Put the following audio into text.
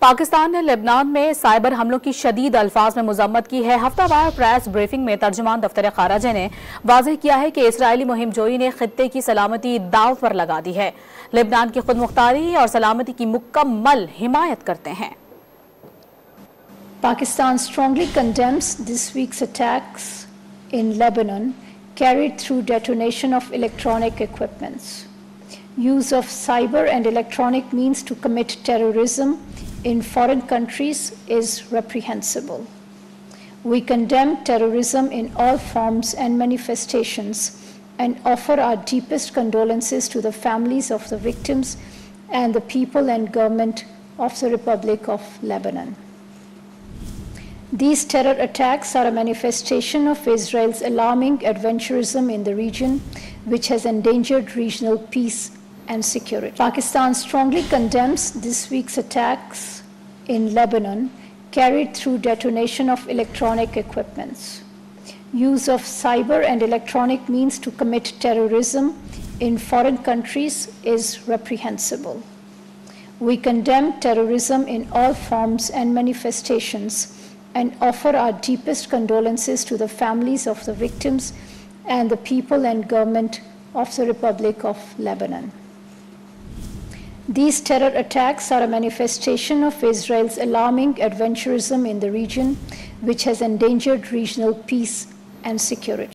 पाकिस्तान ने लेबनान में साइबर हमलों की शदीद अल्फाज में मजम्मत की है। हफ्तावार प्रेस ब्रीफिंग में तर्जुमान दफ्तर खारजः ने वाज़ेह किया है कि इसराइली मुहिम जोई ने खित्ते की सलामती दाव पर लगा दी है। लेबनान की खुद मुख्तारी और सलामती की मुकम्मल हिमायत करते हैं। Pakistan strongly condemns this week's attacks in Lebanon carried through detonation of electronic equipments. Use of cyber and electronic means to commit terrorism in foreign countries is reprehensible. We condemn terrorism in all forms and manifestations and offer our deepest condolences to the families of the victims and the people and government of the Republic of Lebanon. These terror attacks are a manifestation of Israel's alarming adventurism in the region, which has endangered regional peace and security. Pakistan strongly condemns this week's attacks in Lebanon carried through detonation of electronic equipments. Use of cyber and electronic means to commit terrorism in foreign countries is reprehensible. We condemn terrorism in all forms and manifestations and offer our deepest condolences to the families of the victims and the people and government of the Republic of Lebanon. These terror attacks are a manifestation of Israel's alarming adventurism in the region, which has endangered regional peace and security.